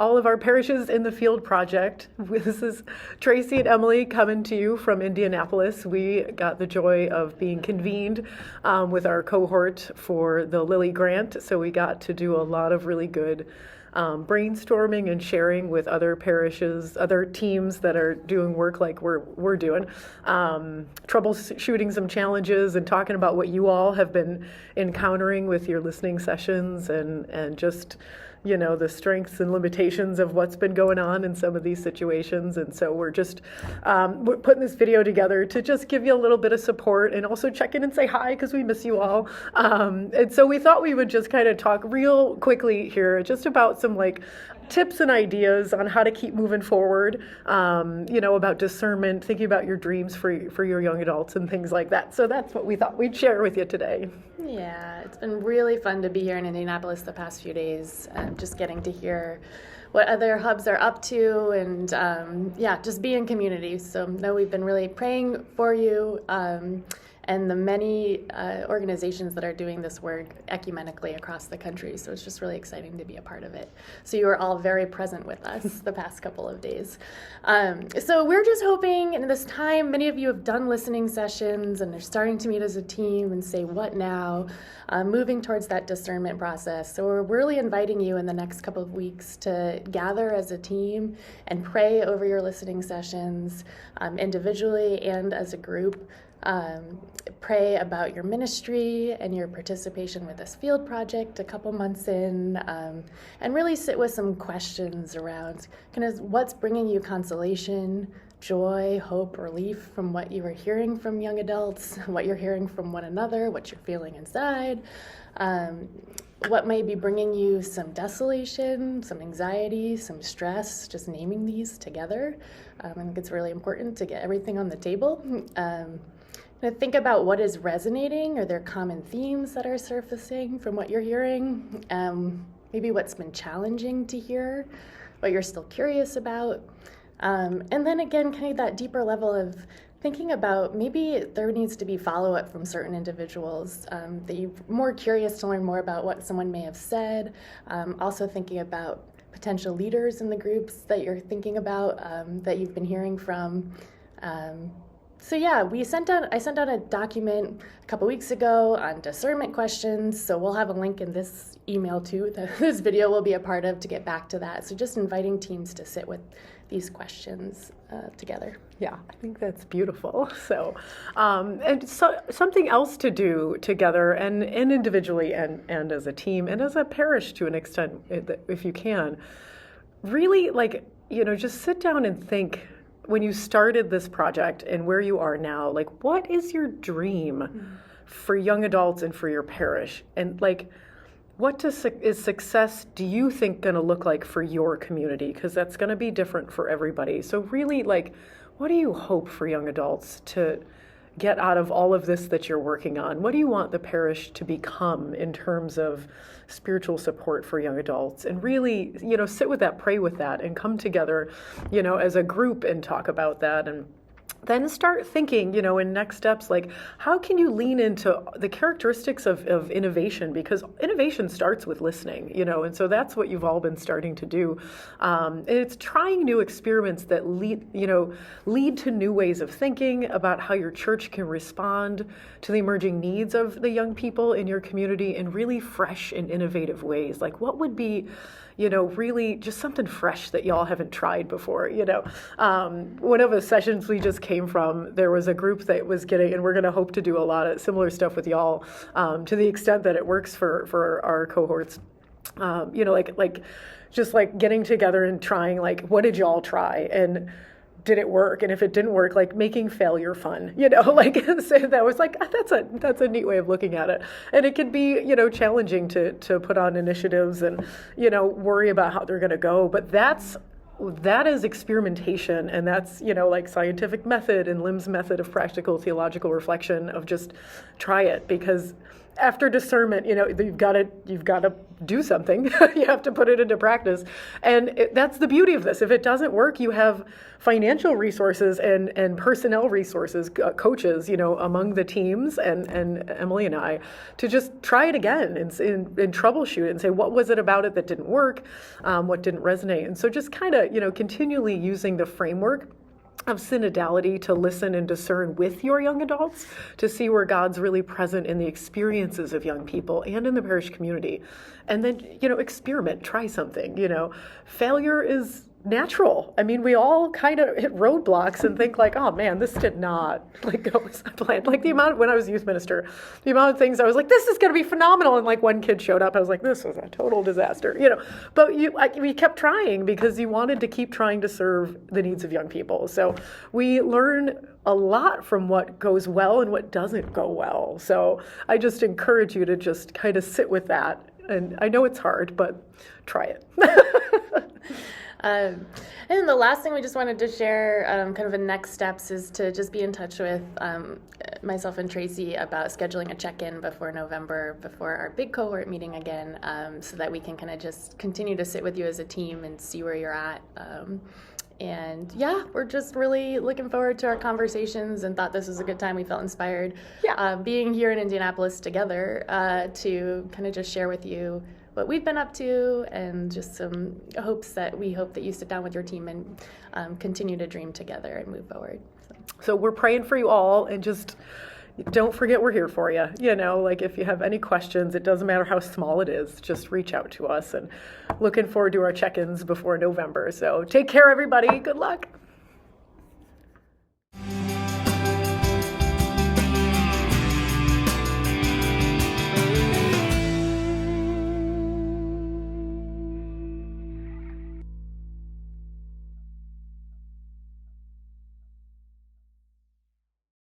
all of our parishes in the field project. This is Tracey and Emily coming to you from Indianapolis. We got the joy of being convened with our cohort for the Lilly Grant, so we got to do a lot of really good brainstorming and sharing with other parishes, other teams that are doing work like we're doing, troubleshooting some challenges and talking about what you all have been encountering with your listening sessions and just the strengths and limitations of what's been going on in some of these situations. And so we're just we're putting this video together to just give you a little bit of support and also check in and say hi because we miss you all. And so we thought we would just kind of talk real quickly here just about some tips and ideas on how to keep moving forward, about discernment, thinking about your dreams for your young adults and things like that. So that's what we thought we'd share with you today. Yeah, it's been really fun to be here in Indianapolis the past few days, just getting to hear what other hubs are up to and just be in community. So no, we've been really praying for you and the many organizations that are doing this work ecumenically across the country. So it's just really exciting to be a part of it. So you were all very present with us the past couple of days. So we're just hoping in this time, many of you have done listening sessions and are starting to meet as a team and say, what now? Moving towards that discernment process. So we're really inviting you in the next couple of weeks to gather as a team and pray over your listening sessions individually and as a group. Pray about your ministry and your participation with this field project a couple months in, and really sit with some questions around kind of what's bringing you consolation, joy, hope, relief from what you are hearing from young adults, what you're hearing from one another, what you're feeling inside, what may be bringing you some desolation, some anxiety, some stress, just naming these together. I think it's really important to get everything on the table. Think about what is resonating. Are there common themes that are surfacing from what you're hearing? Maybe what's been challenging to hear, what you're still curious about. And then again, kind of that deeper level of thinking about maybe there needs to be follow-up from certain individuals, that you're more curious to learn more about what someone may have said. Also thinking about potential leaders in the groups that you're thinking about, that you've been hearing from. So yeah, I sent out a document a couple weeks ago on discernment questions. So we'll have a link in this email too that this video will be a part of to get back to that. So just inviting teams to sit with these questions together. Yeah, I think that's beautiful. So, and so something else to do together and individually and as a team and as a parish to an extent, if you can, really just sit down and think. When you started this project and where you are now, what is your dream for young adults and for your parish? And what is success, do you think, going to look like for your community? Because that's going to be different for everybody. So really, what do you hope for young adults to get out of all of this that you're working on? What do you want the parish to become in terms of spiritual support for young adults? And really, sit with that, pray with that, and come together, as a group and talk about that. And then start thinking, in next steps, how can you lean into the characteristics of innovation? Because innovation starts with listening, and so that's what you've all been starting to do. And it's trying new experiments that lead to new ways of thinking about how your church can respond to the emerging needs of the young people in your community in really fresh and innovative ways. What would be really just something fresh that y'all haven't tried before, One of the sessions we just came from, there was a group that was getting, and we're going to hope to do a lot of similar stuff with y'all, to the extent that it works for our cohorts, just getting together and trying, what did y'all try? And did it work? And if it didn't work, making failure fun, so that was that's a neat way of looking at it. And it can be, challenging to put on initiatives and, worry about how they're going to go. But that is experimentation, and that's, scientific method and Lim's method of practical theological reflection of just try it, because after discernment, you've got to do something. You have to put it into practice, and that's the beauty of this. If it doesn't work, you have financial resources and personnel resources, coaches, among the teams, and Emily and I, to just try it again and troubleshoot it and say, what was it about it that didn't work, what didn't resonate, and so just kind of continually using the framework of synodality to listen and discern with your young adults, to see where God's really present in the experiences of young people and in the parish community. And then, experiment, try something. Failure is natural. I mean, we all kind of hit roadblocks and think like, oh man, this did not go as I planned. Like when I was youth minister, the amount of things I was like, this is going to be phenomenal. And one kid showed up, I was like, this was a total disaster, but we kept trying because you wanted to keep trying to serve the needs of young people. So we learn a lot from what goes well and what doesn't go well. So I just encourage you to just kind of sit with that. And I know it's hard, but try it. And then the last thing we just wanted to share, kind of the next steps, is to just be in touch with myself and Tracey about scheduling a check-in before November, before our big cohort meeting again, so that we can kind of just continue to sit with you as a team and see where you're at. And yeah, we're just really looking forward to our conversations and thought this was a good time. We felt inspired being here in Indianapolis together to kind of just share with you what we've been up to, and just some hopes that we hope that you sit down with your team and continue to dream together and move forward. So we're praying for you all, and just don't forget we're here for you. If you have any questions, it doesn't matter how small it is, just reach out to us, and looking forward to our check-ins before November. So take care, everybody. Good luck.